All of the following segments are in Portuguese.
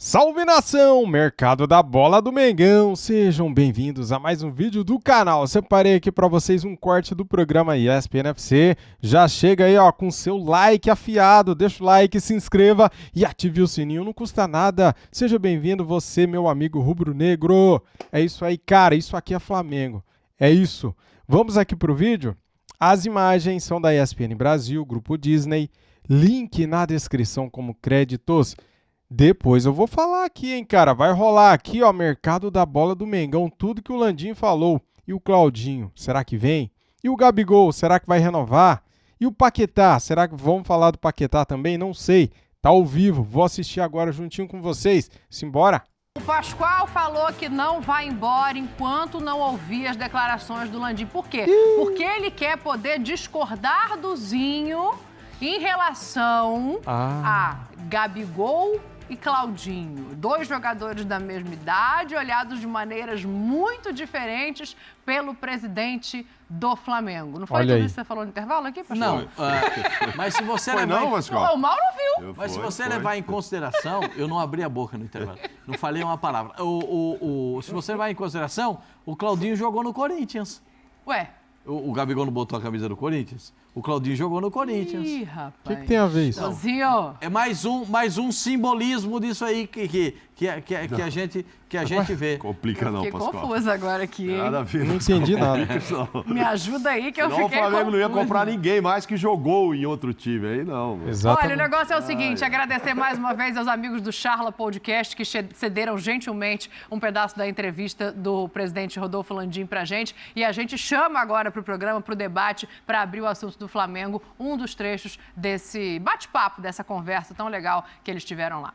Salve nação, mercado da bola do Mengão, sejam bem-vindos a mais um vídeo do canal. Separei aqui para vocês um corte do programa ESPN FC. Já chega aí ó, com seu like afiado, deixa o like, se inscreva e ative o sininho, não custa nada. Seja bem-vindo você, meu amigo rubro-negro. É isso aí, cara, isso aqui é Flamengo, é isso. Vamos aqui pro vídeo? As imagens são da ESPN Brasil, Grupo Disney, link na descrição como créditos. Depois eu vou falar aqui, hein, cara. Vai rolar aqui, ó, mercado da bola do Mengão. Tudo que o Landim falou. E o Claudinho, será que vem? E o Gabigol, será que vai renovar? E o Paquetá, será que vamos falar do Paquetá também? Não sei. Tá ao vivo. Vou assistir agora juntinho com vocês. Simbora? O Pascoal falou que não vai embora enquanto não ouvir as declarações do Landim. Por quê? Porque ele quer poder discordar do Zinho em relação a Gabigol e Claudinho, dois jogadores da mesma idade, olhados de maneiras muito diferentes pelo presidente do Flamengo. Não foi Olha tudo aí. isso que você falou no intervalo aqui, Pascoal? Não, mas se você Foi levar... não, Pascoal? O Mauro viu. Mas se você levar em consideração, eu não abri a boca no intervalo, não falei uma palavra. Se você levar em consideração, o Claudinho jogou no Corinthians. Ué. O Gabigol não botou a camisa do Corinthians? O Claudinho jogou no Corinthians. Ih, O rapaz. que tem a ver isso? Zinho. É mais um simbolismo disso aí que a gente vê. Complica não, Fiquei Pascoal. confusa agora aqui, hein? Nada a ver. Não entendi nada. Me ajuda aí que eu Não, o fiquei Flamengo não ia confusa. comprar ninguém mais que jogou em outro time aí, não. Olha, o Exatamente. negócio é o seguinte, agradecer mais uma vez aos amigos do Charla Podcast que cederam gentilmente um pedaço da entrevista do presidente Rodolfo Landim pra gente. E a gente chama agora pro programa, pro debate, para abrir o assunto do Flamengo, um dos trechos desse bate-papo, dessa conversa tão legal que eles tiveram lá.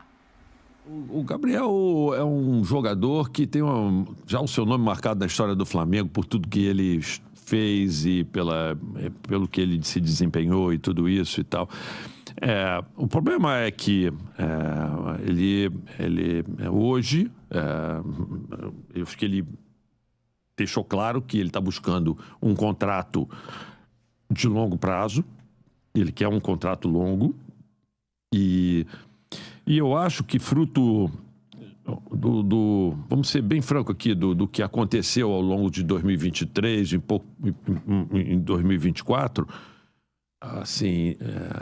O Gabriel é um jogador que tem já o seu nome marcado na história do Flamengo por tudo que ele fez e pelo que ele se desempenhou e tudo isso e tal. O problema é que ele hoje, eu acho que ele deixou claro que ele está buscando um contrato de longo prazo. Ele quer um contrato longo e eu acho que fruto vamos ser bem franco aqui, do que aconteceu ao longo de 2023 em 2024, assim,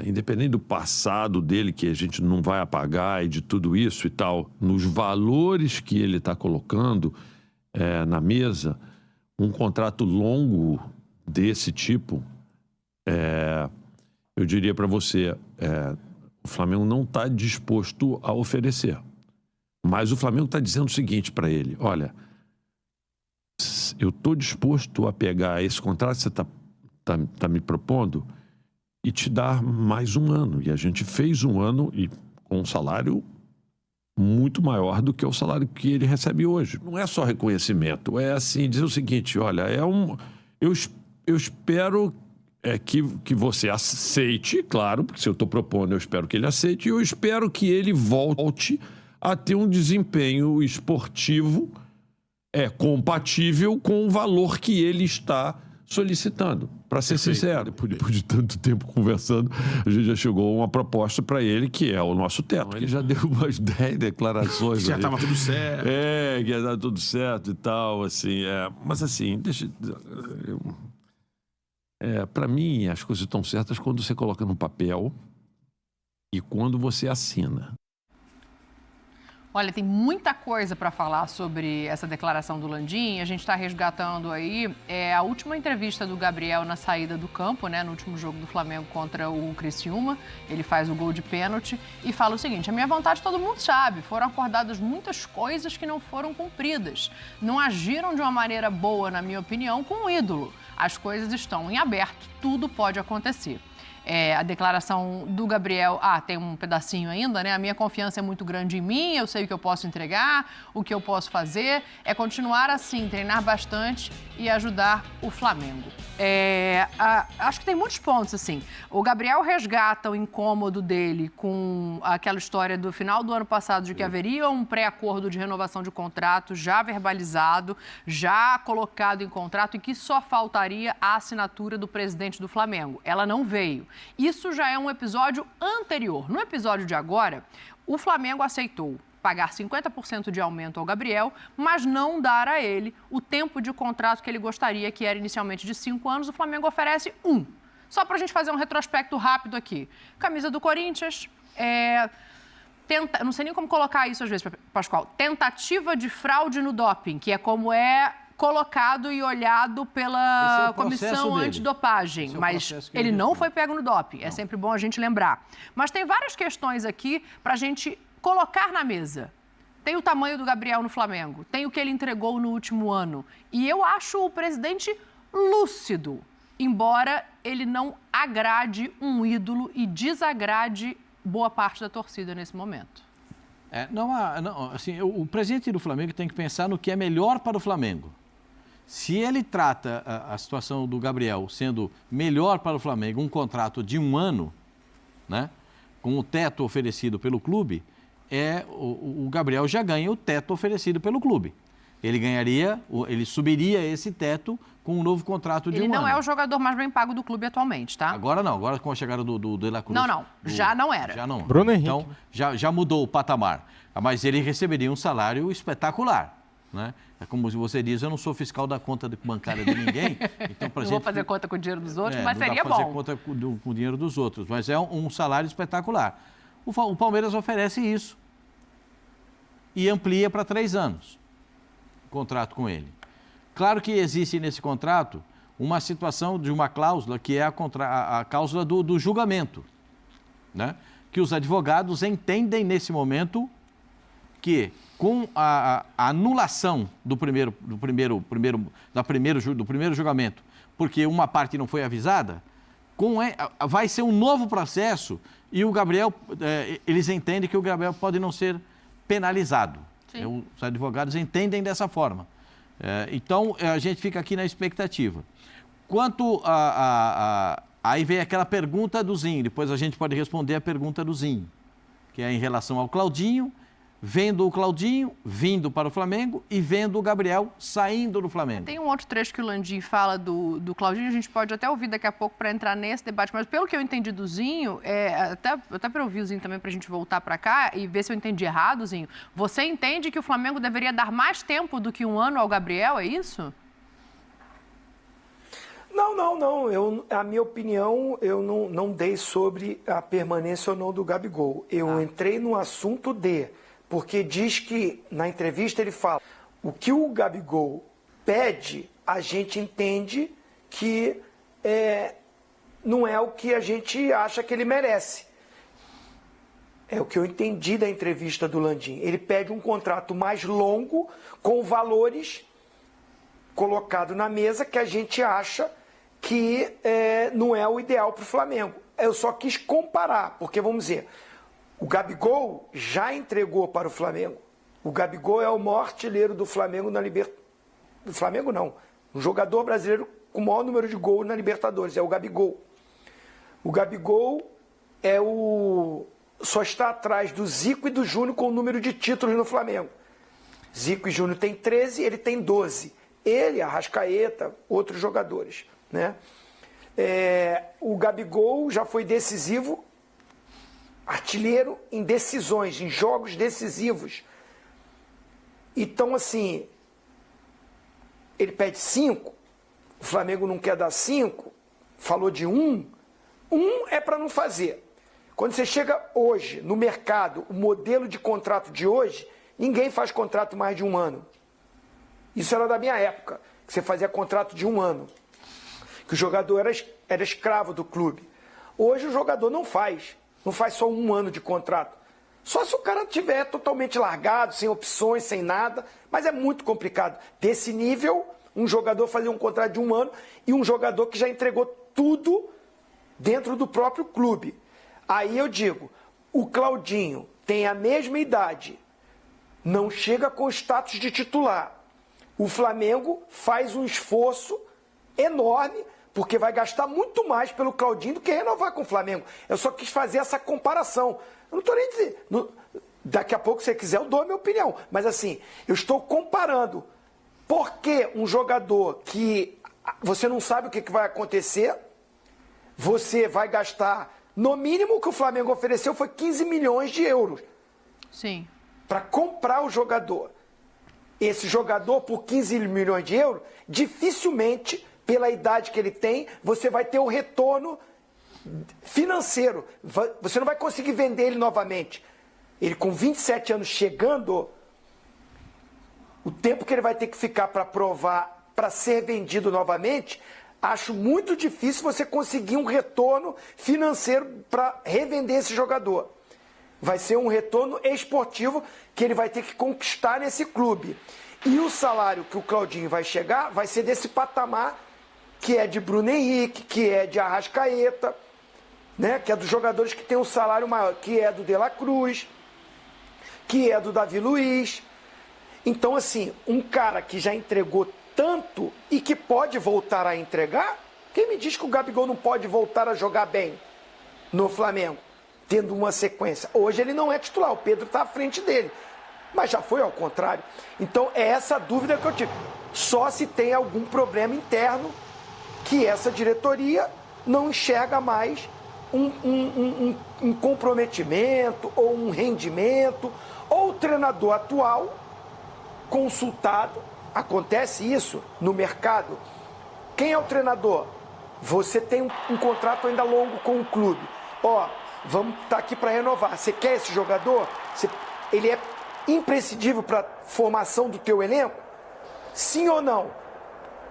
independente do passado dele, que a gente não vai apagar e de tudo isso e tal, nos valores que ele está colocando na mesa, um contrato longo desse tipo, eu diria para você, o Flamengo não está disposto a oferecer. Mas o Flamengo está dizendo o seguinte para ele: olha, eu estou disposto a pegar esse contrato que você tá me propondo e te dar mais um ano. E a gente fez um ano e com um salário muito maior do que o salário que ele recebe hoje. Não é só reconhecimento, é assim, dizer o seguinte: olha, eu espero que você aceite, claro, porque se eu estou propondo, eu espero que ele aceite, e eu espero que ele volte a ter um desempenho esportivo compatível com o valor que ele está solicitando. Para ser sincero, depois de tanto tempo conversando, a gente já chegou a uma proposta para ele que é o nosso teto. Ele já deu umas 10 declarações. Já estava tudo certo. Que ia dar tudo certo e tal, assim. Mas assim, para mim, as coisas estão certas quando você coloca no papel e quando você assina. Olha, tem muita coisa para falar sobre essa declaração do Landim. A gente está resgatando aí a última entrevista do Gabriel na saída do campo, né, no último jogo do Flamengo contra o Criciúma. Ele faz o gol de pênalti e fala o seguinte: a minha vontade todo mundo sabe, foram acordadas muitas coisas que não foram cumpridas. Não agiram de uma maneira boa, na minha opinião, com o ídolo. As coisas estão em aberto, tudo pode acontecer. A declaração do Gabriel, tem um pedacinho ainda, né? A minha confiança é muito grande em mim, eu sei o que eu posso entregar, o que eu posso fazer, é continuar assim, treinar bastante e ajudar o Flamengo. Acho que tem muitos pontos, assim. O Gabriel resgata o incômodo dele com aquela história do final do ano passado de que haveria um pré-acordo de renovação de contrato já verbalizado, já colocado em contrato e que só faltaria a assinatura do presidente do Flamengo. Ela não veio. Isso já é um episódio anterior. No episódio de agora, o Flamengo aceitou pagar 50% de aumento ao Gabriel, mas não dar a ele o tempo de contrato que ele gostaria, que era inicialmente de 5 anos. O Flamengo oferece 1. Só para a gente fazer um retrospecto rápido aqui. Camisa do Corinthians, não sei nem como colocar isso às vezes, Pascoal. Tentativa de fraude no doping, que é como é colocado e olhado pela comissão antidopagem. Mas ele não foi pego no doping. É sempre bom a gente lembrar. Mas tem várias questões aqui para a gente colocar na mesa. Tem o tamanho do Gabriel no Flamengo, tem o que ele entregou no último ano. E eu acho o presidente lúcido, embora ele não agrade um ídolo e desagrade boa parte da torcida nesse momento. O presidente do Flamengo tem que pensar no que é melhor para o Flamengo. Se ele trata a situação do Gabriel sendo melhor para o Flamengo, um contrato de 1 ano, né, com o teto oferecido pelo clube, o Gabriel já ganha o teto oferecido pelo clube. Ele subiria esse teto com um novo contrato de 1 ano. Ele não é o jogador mais bem pago do clube atualmente, tá? Agora não, agora com a chegada do De La Cruz. Já não era. Já não. Bruno Henrique. Então, já mudou o patamar. Mas ele receberia um salário espetacular, né? É como você diz, eu não sou fiscal da conta bancária de ninguém. Então, não vou fazer conta com o dinheiro dos outros, mas seria bom. Não dá fazer conta com o dinheiro dos outros, mas é um salário espetacular. O Palmeiras oferece isso e amplia para 3 anos o contrato com ele. Claro que existe nesse contrato uma situação de uma cláusula que é a cláusula do julgamento, né? Que os advogados entendem nesse momento que com a anulação do primeiro julgamento, porque uma parte não foi avisada, vai ser um novo processo e o Gabriel, eles entendem que o Gabriel pode não ser penalizado. Os advogados entendem dessa forma. Então, a gente fica aqui na expectativa. Quanto aí vem aquela pergunta do Zinho, depois a gente pode responder a pergunta do Zinho, que é em relação ao Claudinho, vendo o Claudinho vindo para o Flamengo e vendo o Gabriel saindo do Flamengo. Tem um outro trecho que o Landim fala do Claudinho, a gente pode até ouvir daqui a pouco para entrar nesse debate, mas pelo que eu entendi do Zinho, até para ouvir o Zinho também para a gente voltar para cá e ver se eu entendi errado, Zinho, você entende que o Flamengo deveria dar mais tempo do que 1 ano ao Gabriel, é isso? Não. A minha opinião, eu não dei sobre a permanência ou não do Gabigol. Eu entrei no assunto porque diz que, na entrevista, ele fala o que o Gabigol pede, a gente entende que não é o que a gente acha que ele merece. É o que eu entendi da entrevista do Landim. Ele pede um contrato mais longo, com valores colocados na mesa, que a gente acha que não é o ideal para o Flamengo. Eu só quis comparar, porque, vamos dizer, o Gabigol já entregou para o Flamengo. O Gabigol é o maior artilheiro do Flamengo na Libertadores. Do Flamengo, não. Um jogador brasileiro com o maior número de gols na Libertadores. É o Gabigol. O Gabigol só está atrás do Zico e do Júnior com o número de títulos no Flamengo. Zico e Júnior tem 13, ele tem 12. Ele, Arrascaeta, outros jogadores, né? O Gabigol já foi decisivo, artilheiro em decisões, em jogos decisivos. Então, assim, ele pede 5, o Flamengo não quer dar 5, falou de 1, 1 é para não fazer. Quando você chega hoje no mercado, o modelo de contrato de hoje, ninguém faz contrato mais de 1 ano. Isso era da minha época, que você fazia contrato de 1 ano, que o jogador era escravo do clube. Hoje o jogador não faz só 1 ano de contrato. Só se o cara estiver totalmente largado, sem opções, sem nada, mas é muito complicado. Desse nível, um jogador fazer um contrato de 1 ano e um jogador que já entregou tudo dentro do próprio clube. Aí eu digo, o Claudinho tem a mesma idade, não chega com status de titular. O Flamengo faz um esforço enorme, porque vai gastar muito mais pelo Claudinho do que renovar com o Flamengo. Eu só quis fazer essa comparação. Eu não estou nem dizendo... Daqui a pouco, se você quiser, eu dou a minha opinião. Mas assim, eu estou comparando. Por que um jogador que você não sabe o que vai acontecer, você vai gastar... No mínimo, o que o Flamengo ofereceu foi 15 milhões de euros. Sim. para comprar o jogador. Esse jogador, por 15 milhões de euros, dificilmente, pela idade que ele tem, você vai ter o retorno financeiro. Você não vai conseguir vender ele novamente. Ele com 27 anos chegando, o tempo que ele vai ter que ficar para provar, para ser vendido novamente, acho muito difícil você conseguir um retorno financeiro para revender esse jogador. Vai ser um retorno esportivo que ele vai ter que conquistar nesse clube. E o salário que o Claudinho vai chegar vai ser desse patamar que é de Bruno Henrique, que é de Arrascaeta, né? Que é dos jogadores que tem um salário maior, que é do De La Cruz, que é do Davi Luiz. Então, assim, um cara que já entregou tanto e que pode voltar a entregar, quem me diz que o Gabigol não pode voltar a jogar bem no Flamengo, tendo uma sequência? Hoje ele não é titular, o Pedro está à frente dele, mas já foi ao contrário. Então é essa dúvida que eu tive. Só se tem algum problema interno que essa diretoria não enxerga mais um comprometimento ou um rendimento, ou o treinador atual consultado. Acontece isso no mercado. Quem é o treinador? Você tem um contrato ainda longo com o clube. Ó, vamos estar aqui para renovar. Você quer esse jogador? Ele é imprescindível para a formação do teu elenco? Sim ou não?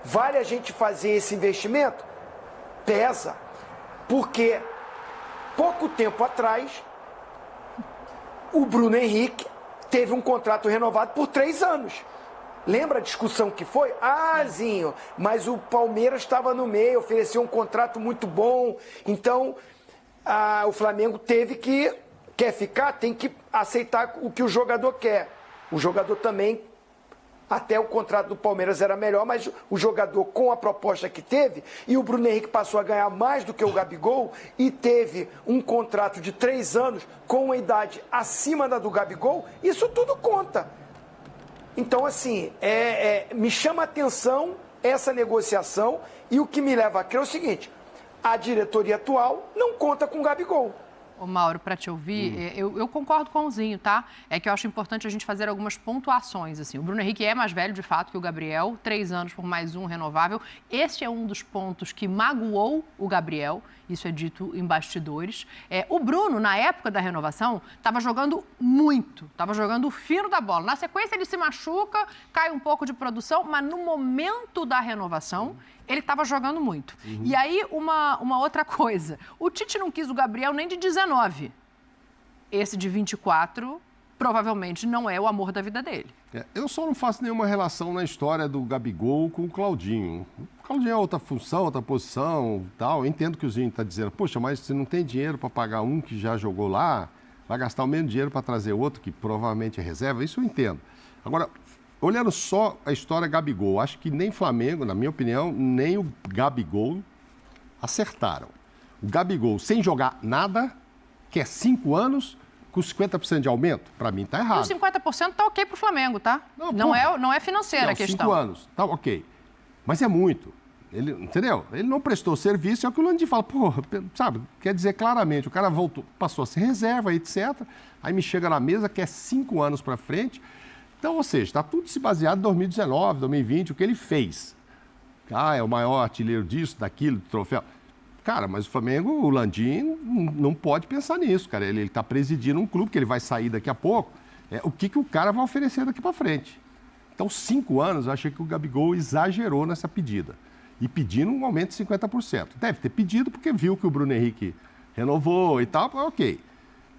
Vale a gente fazer esse investimento? Pesa. Porque pouco tempo atrás, o Bruno Henrique teve um contrato renovado por 3 anos. Lembra a discussão que foi? Ah, Zinho, mas o Palmeiras estava no meio, ofereceu um contrato muito bom, então o Flamengo quer ficar, tem que aceitar o que o jogador quer. O jogador também, até o contrato do Palmeiras era melhor, mas o jogador com a proposta que teve, e o Bruno Henrique passou a ganhar mais do que o Gabigol, e teve um contrato de 3 anos com uma idade acima da do Gabigol, isso tudo conta. Então, assim, me chama a atenção essa negociação, e o que me leva a crer é o seguinte: a diretoria atual não conta com o Gabigol. Ô Mauro, para te ouvir, eu concordo com o Zinho, tá? É que eu acho importante a gente fazer algumas pontuações, assim. O Bruno Henrique é mais velho, de fato, que o Gabriel, 3 anos por mais um renovável. Este é um dos pontos que magoou o Gabriel, isso é dito em bastidores. O Bruno, na época da renovação, estava jogando muito, estava jogando o fino da bola. Na sequência, ele se machuca, cai um pouco de produção, mas no momento da renovação, ele estava jogando muito. E aí, uma outra coisa. O Tite não quis o Gabriel nem de 19. Esse de 24, provavelmente, não é o amor da vida dele. Eu só não faço nenhuma relação na história do Gabigol com o Claudinho. O Claudinho é outra função, outra posição, tal. Eu entendo que o Zinho está dizendo, poxa, mas você não tem dinheiro para pagar um que já jogou lá, vai gastar o mesmo dinheiro para trazer outro que provavelmente é reserva. Isso eu entendo. Agora, olhando só a história Gabigol, acho que nem Flamengo, na minha opinião, nem o Gabigol acertaram. O Gabigol, sem jogar nada, quer 5 anos, com 50% de aumento, para mim tá errado. Os 50% tá ok pro Flamengo, tá? Não é financeira a questão. 5 anos, tá ok. Mas é muito. Ele, entendeu? Ele não prestou serviço, é o que o Landim fala, sabe, quer dizer claramente, o cara voltou, passou a ser reserva, etc. Aí me chega na mesa, quer 5 anos para frente. Então, ou seja, está tudo se baseado em 2019, 2020, o que ele fez. É o maior artilheiro disso, daquilo, do troféu. Cara, mas o Flamengo, o Landim, não pode pensar nisso, cara. Ele está presidindo um clube que ele vai sair daqui a pouco. O que o cara vai oferecer daqui para frente? Então, 5 anos, eu achei que o Gabigol exagerou nessa pedida. E pedindo um aumento de 50%. Deve ter pedido porque viu que o Bruno Henrique renovou e tal, ok.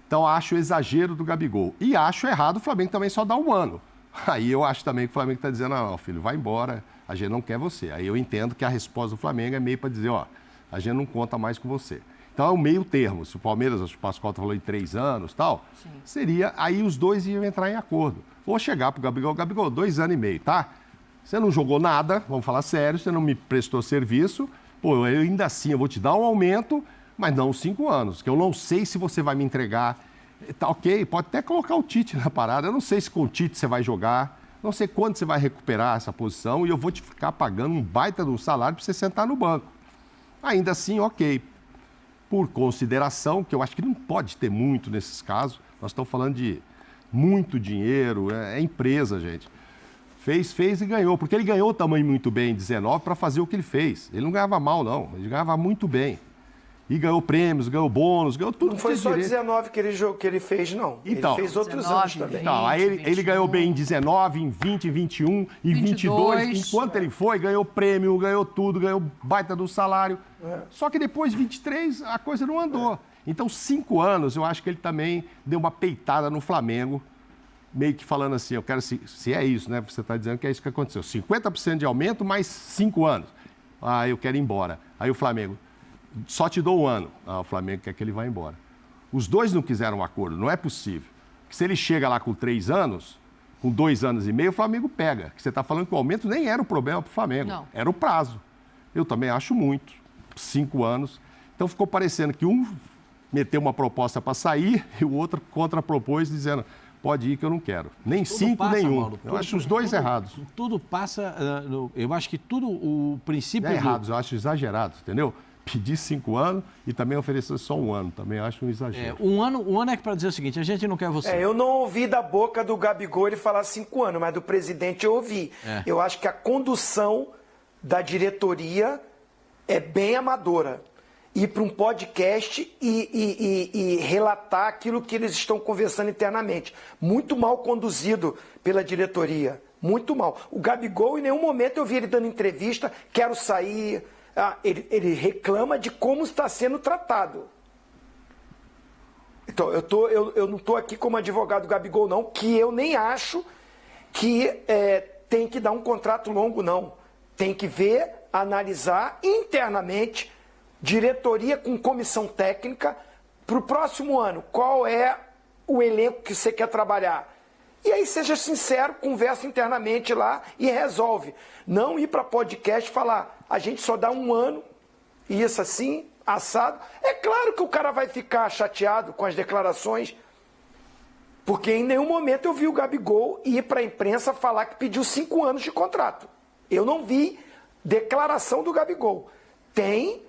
Então, acho o exagero do Gabigol. E acho errado o Flamengo também só dar 1 ano. Aí eu acho também que o Flamengo está dizendo, não, filho, vai embora, a gente não quer você. Aí eu entendo que a resposta do Flamengo é meio para dizer, a gente não conta mais com você. Então é o meio termo. Se o Palmeiras, o Pascoal falou em 3 anos tal, sim, seria, aí os dois iam entrar em acordo. Ou chegar para o Gabigol, 2 anos e meio, tá? Você não jogou nada, vamos falar sério, você não me prestou serviço, eu ainda assim eu vou te dar um aumento, mas não 5 anos, que eu não sei se você vai me entregar. Tá ok, pode até colocar o Tite na parada, eu não sei se com o Tite você vai jogar, não sei quando você vai recuperar essa posição e eu vou te ficar pagando um baita de um salário para você sentar no banco. Ainda assim, ok. Por consideração, que eu acho que não pode ter muito nesses casos, nós estamos falando de muito dinheiro, é empresa, gente. Fez e ganhou, porque ele ganhou também muito bem em 19 para fazer o que ele fez. Ele não ganhava mal, não, ele ganhava muito bem. E ganhou prêmios, ganhou bônus, ganhou tudo. Não foi só 19 que ele fez, não. Então, ele fez outros 19, anos também. Então, aí ele ganhou bem em 19, em 20, em 21, em 22. Enquanto ele foi, ganhou prêmio, ganhou tudo, ganhou baita do salário. Só que depois, 23, a coisa não andou. Então, 5 anos, eu acho que ele também deu uma peitada no Flamengo, meio que falando assim, eu quero, se é isso, né? Você está dizendo que é isso que aconteceu. 50% de aumento, mais 5 anos. Ah, eu quero ir embora. Aí o Flamengo, só te dou 1 ano. Ah, o Flamengo quer que ele vá embora. Os dois não quiseram um acordo, não é possível. Porque se ele chega lá com 3 anos, com 2 anos e meio, o Flamengo pega. Que você está falando que o aumento nem era o problema para o Flamengo, não. Era o prazo. Eu também acho muito, 5 anos. Então ficou parecendo que um meteu uma proposta para sair e o outro contrapropôs dizendo, pode ir que eu não quero. Nem Tudo 5, passa, nenhum. Mauro, Eu acho os dois errados. Tudo passa, eu acho que tudo, o princípio... É errados, eu acho exagerado, entendeu? Pedir 5 anos e também oferecer só 1 ano. Também acho um exagero. Um ano é para dizer o seguinte, a gente não quer você. Eu não ouvi da boca do Gabigol ele falar 5 anos, mas do presidente eu ouvi. Eu acho que a condução da diretoria é bem amadora. Ir para um podcast e relatar aquilo que eles estão conversando internamente. Muito mal conduzido pela diretoria. Muito mal. O Gabigol, em nenhum momento eu vi ele dando entrevista, quero sair... ele reclama de como está sendo tratado. Então, eu não estou aqui como advogado do Gabigol, não, que eu nem acho que tem que dar um contrato longo, não. Tem que ver, analisar internamente, diretoria com comissão técnica, para o próximo ano, qual é o elenco que você quer trabalhar. E aí seja sincero, conversa internamente lá e resolve. Não ir para podcast e falar, a gente só dá 1 ano, isso assim, assado. É claro que o cara vai ficar chateado com as declarações, porque em nenhum momento eu vi o Gabigol ir para a imprensa falar que pediu 5 anos de contrato. Eu não vi declaração do Gabigol. Tem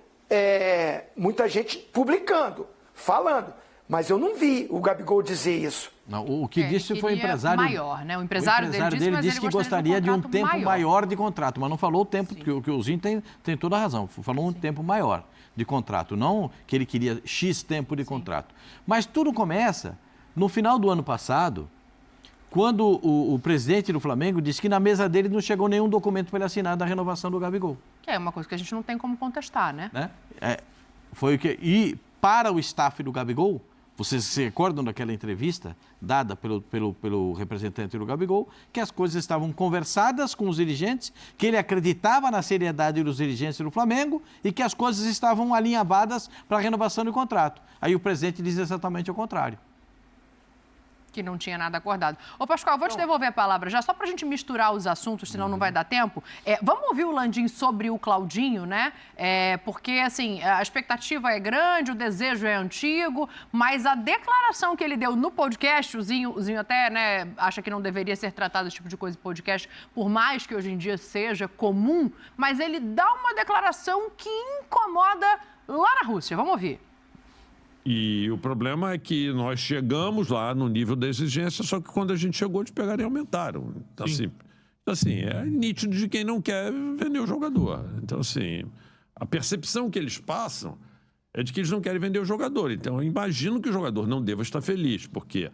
muita gente publicando, falando, mas eu não vi o Gabigol dizer isso. Não, o que disse foi o empresário maior, né? O empresário dele disse que gostaria de um tempo maior de contrato, mas não falou o tempo, que o Zinho tem toda a razão. Falou um tempo maior de contrato, não que ele queria X tempo de contrato. Mas tudo começa no final do ano passado, quando o presidente do Flamengo disse que na mesa dele não chegou nenhum documento para ele assinar da renovação do Gabigol. Que é uma coisa que a gente não tem como contestar, né? Foi o que... E para o staff do Gabigol, vocês se recordam daquela entrevista dada pelo representante do Gabigol, que as coisas estavam conversadas com os dirigentes, que ele acreditava na seriedade dos dirigentes do Flamengo e que as coisas estavam alinhavadas para a renovação do contrato. Aí o presidente diz exatamente o contrário. Que não tinha nada acordado. Ô, Pascoal, vou te devolver a palavra já, só para a gente misturar os assuntos, senão não vai dar tempo. Vamos ouvir o Landim sobre o Claudinho, né? Porque, assim, a expectativa é grande, o desejo é antigo, mas a declaração que ele deu no podcast, o Zinho até, né, acha que não deveria ser tratado esse tipo de coisa em podcast, por mais que hoje em dia seja comum, mas ele dá uma declaração que incomoda lá na Rússia. Vamos ouvir. E o problema é que nós chegamos lá no nível da exigência, só que quando a gente chegou, eles pegaram e aumentaram. Então, assim, é nítido de quem não quer vender o jogador. Então, assim, a percepção que eles passam é de que eles não querem vender o jogador. Então, eu imagino que o jogador não deva estar feliz. Por quê?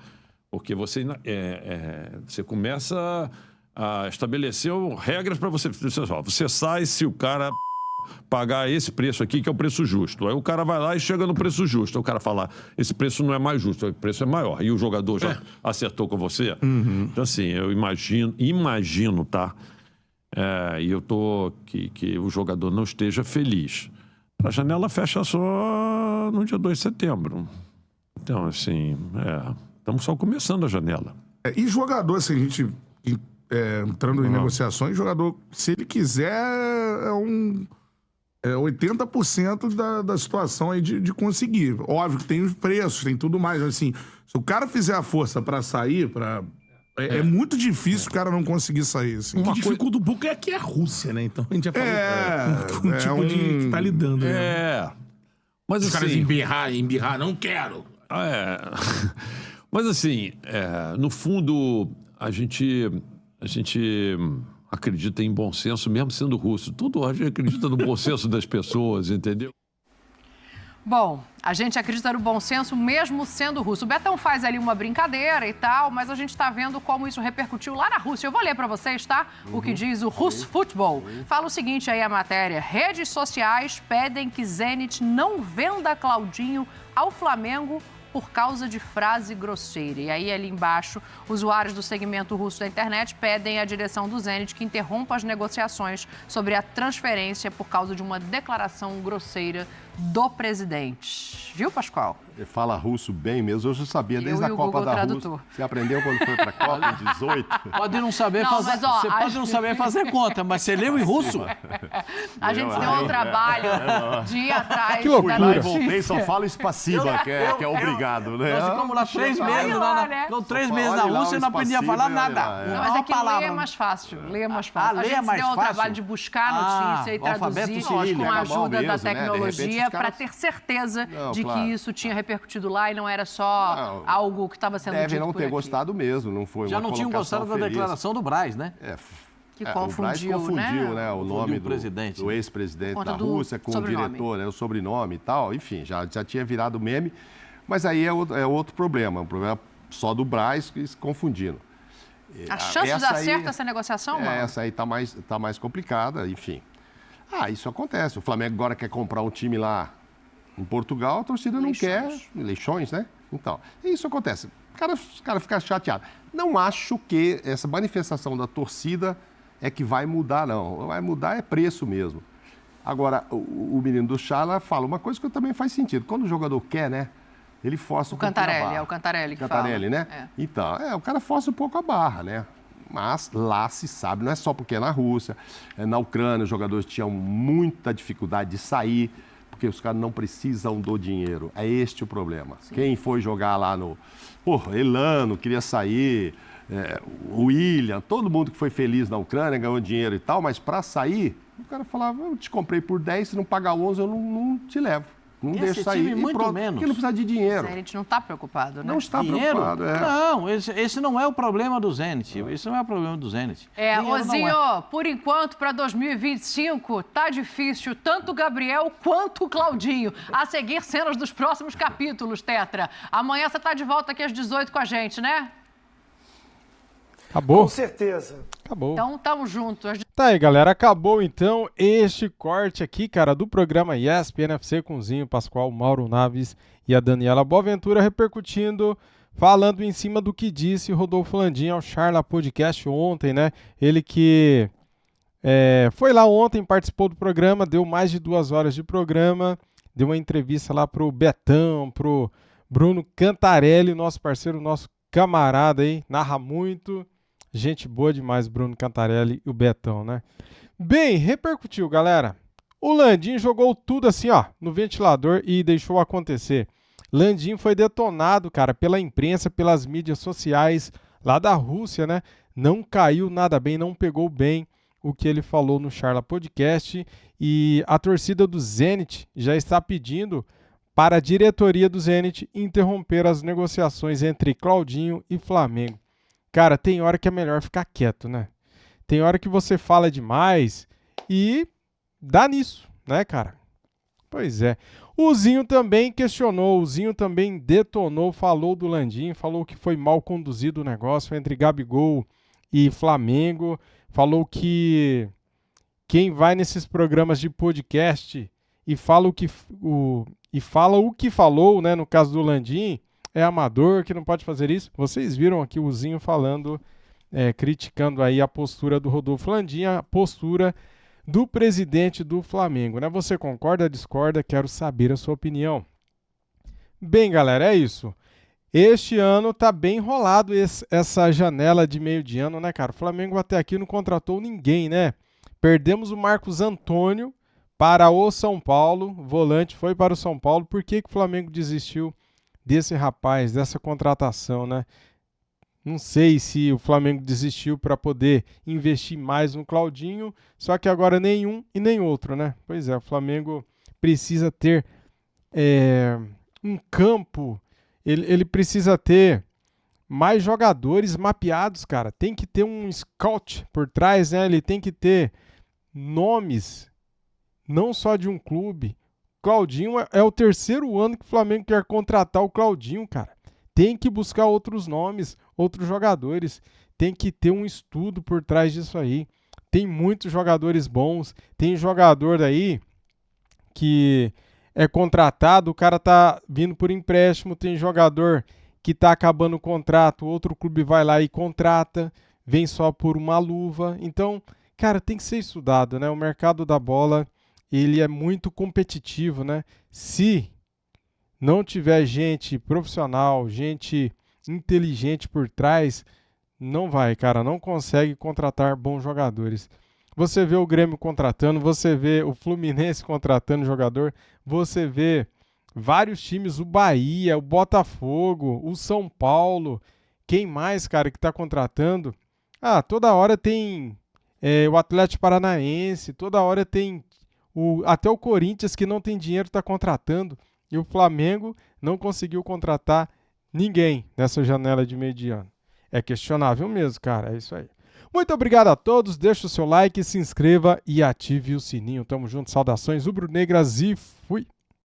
Porque você começa a estabelecer regras para você. Você sai se o cara pagar esse preço aqui, que é o preço justo. Aí o cara vai lá e chega no preço justo. Aí o cara fala, esse preço não é mais justo, o preço é maior. E o jogador já acertou com você. Então, assim, eu imagino, tá? E eu tô que o jogador não esteja feliz. A janela fecha só no dia 2 de setembro. Então, assim, estamos só começando a janela. E jogador, se a gente entrando em negociações, jogador, se ele quiser, 80% da situação aí de conseguir. Óbvio que tem os preços, tem tudo mais. Assim, se o cara fizer a força para sair, é muito difícil o cara não conseguir sair. Assim. O que dificulta um pouco é que é a Rússia, né? Então a gente já falou com o tipo de que tá lidando. Né? Mas os assim, caras embirrar, não quero. Mas assim, no fundo, a gente acredita em bom senso, mesmo sendo russo. A gente acredita no bom senso das pessoas, entendeu? Bom, a gente acredita no bom senso mesmo sendo russo. O Betão faz ali uma brincadeira e tal, mas a gente está vendo como isso repercutiu lá na Rússia. Eu vou ler para vocês, tá? O que diz o Russo Futebol. Fala o seguinte aí a matéria. Redes sociais pedem que Zenit não venda Claudinho ao Flamengo por causa de frase grosseira. E aí, ali embaixo, usuários do segmento russo da internet pedem à direção do Zenit que interrompa as negociações sobre a transferência por causa de uma declaração grosseira do presidente. Viu, Pascoal? Ele fala russo bem mesmo. Eu já sabia desde a Copa Google da Tradutor. Rússia. Você aprendeu quando foi para a Copa em 18? Pode não saber fazer. Mas, ó, você pode não saber fazer conta, mas você leu em russo? A gente se deu ao trabalho de ir atrás Que loucura. da Lá e notícia. voltei, só falo espaciba, que é obrigado, né? Nós ficamos lá 3 meses, né? 3 meses na Olha lá Rússia e o não aprendi a falar espaciba, nada. olha lá, Não, Uma mas é que palavra. ler é mais fácil. Ler é mais fácil. ler é a gente mais se deu ao fácil? trabalho de buscar a notícia e o alfabeto traduzir cirílico, com a é ajuda bom da mesmo, né? De tecnologia repente os para caras- ter certeza Não, de claro. que isso tinha repercutido lá e não era só Não, algo que estava sendo dito Devem não por ter aqui. gostado mesmo, não foi Já uma não tinham colocação gostado da feliz. declaração do Braz, né? Que o Braz confundiu, confundiu, né? O Confundiu nome o presidente, do né? ex-presidente Por conta da do Rússia com o sobrenome. diretor, né? O sobrenome e tal. Enfim, já tinha virado meme. Mas aí é outro problema. Um problema só do Braz que se confundindo. A chance de Essa dar aí- certo essa negociação, mano? Essa aí tá mais complicada, enfim. Isso acontece. O Flamengo agora quer comprar um time lá em Portugal, a torcida não quer. Eleições, né? Então, isso acontece. O cara fica chateado. Não acho que essa manifestação da torcida é que vai mudar, não. Vai mudar é preço mesmo. Agora, o menino do Chala fala uma coisa que também faz sentido. Quando o jogador quer, né? Ele força O um pouquinho a Cantarelli, barra. é o Cantarelli que Cantarelli, fala. né? Então, o cara força um pouco a barra, né? Mas lá se sabe, não é só porque é na Rússia, na Ucrânia os jogadores tinham muita dificuldade de sair, porque os caras não precisam do dinheiro. É este o problema. Sim. Quem foi jogar lá no... Elano queria sair, o William, todo mundo que foi feliz na Ucrânia ganhou dinheiro e tal, mas para sair, o cara falava, eu te comprei por 10, se não pagar 11 eu não te levo. Não deixa sair. Time, muito pronto, menos. porque não precisa de dinheiro. A gente não está preocupado, né? Não está Dinheiro? preocupado, Não, esse não é o problema do Zenit. Esse não é o problema do Zenit. Dinheiro não Ozinho, por enquanto, para 2025, tá difícil, tanto o Gabriel quanto o Claudinho. A seguir, cenas dos próximos capítulos, Tetra. Amanhã você tá de volta aqui às 18 com a gente, né? Acabou? Com certeza. Acabou. Então, tamo junto. Tá aí, galera. Acabou, então, este corte aqui, cara, do programa ESPN FC com o Zinho, Pascoal, Mauro Naves e a Daniela Boaventura repercutindo, falando em cima do que disse Rodolfo Landim ao Charla Podcast ontem, né? Ele que foi lá ontem, participou do programa, deu mais de 2 horas de programa, deu uma entrevista lá pro Betão, pro Bruno Cantarelli, nosso parceiro, nosso camarada aí, narra muito. Gente boa demais, Bruno Cantarelli e o Betão, né? Bem, repercutiu, galera. O Landim jogou tudo assim, ó, no ventilador e deixou acontecer. Landim foi detonado, cara, pela imprensa, pelas mídias sociais lá da Rússia, né? Não caiu nada bem, não pegou bem o que ele falou no Charla Podcast. E a torcida do Zenit já está pedindo para a diretoria do Zenit interromper as negociações entre Claudinho e Flamengo. Cara, tem hora que é melhor ficar quieto, né? Tem hora que você fala demais e dá nisso, né, cara? Pois é. O Zinho também questionou, o Zinho também detonou, falou do Landim, falou que foi mal conduzido o negócio entre Gabigol e Flamengo, falou que quem vai nesses programas de podcast e fala o que falou, né, no caso do Landim, é amador, que não pode fazer isso. Vocês viram aqui o Zinho falando, criticando aí a postura do Rodolfo Landim, a postura do presidente do Flamengo, né? Você concorda, discorda? Quero saber a sua opinião. Bem, galera, é isso. Este ano tá bem enrolado essa janela de meio de ano, né, cara? O Flamengo até aqui não contratou ninguém, né? Perdemos o Marcos Antônio para o São Paulo, o volante foi para o São Paulo. Por que o Flamengo desistiu desse rapaz, dessa contratação, né? Não sei se o Flamengo desistiu para poder investir mais no Claudinho, só que agora nenhum e nem outro, né? Pois é, o Flamengo precisa ter um campo, ele precisa ter mais jogadores mapeados, cara. Tem que ter um scout por trás, né? Ele tem que ter nomes, não só de um clube. Claudinho é o terceiro ano que o Flamengo quer contratar o Claudinho, cara. Tem que buscar outros nomes, outros jogadores. Tem que ter um estudo por trás disso aí. Tem muitos jogadores bons. Tem jogador aí que é contratado, o cara tá vindo por empréstimo. Tem jogador que tá acabando o contrato, outro clube vai lá e contrata, vem só por uma luva. Então, cara, tem que ser estudado, né? O mercado da bola, ele é muito competitivo, né? Se não tiver gente profissional, gente inteligente por trás, não vai, cara, não consegue contratar bons jogadores. Você vê o Grêmio contratando, você vê o Fluminense contratando jogador, você vê vários times, o Bahia, o Botafogo, o São Paulo, quem mais, cara, que tá contratando? Ah, toda hora tem o Atlético Paranaense, toda hora tem até o Corinthians, que não tem dinheiro, tá contratando, e o Flamengo não conseguiu contratar ninguém nessa janela de meio de ano. É questionável mesmo, cara, é isso aí. Muito obrigado a todos, deixa o seu like, se inscreva e ative o sininho. Tamo junto, saudações rubro-negras e fui!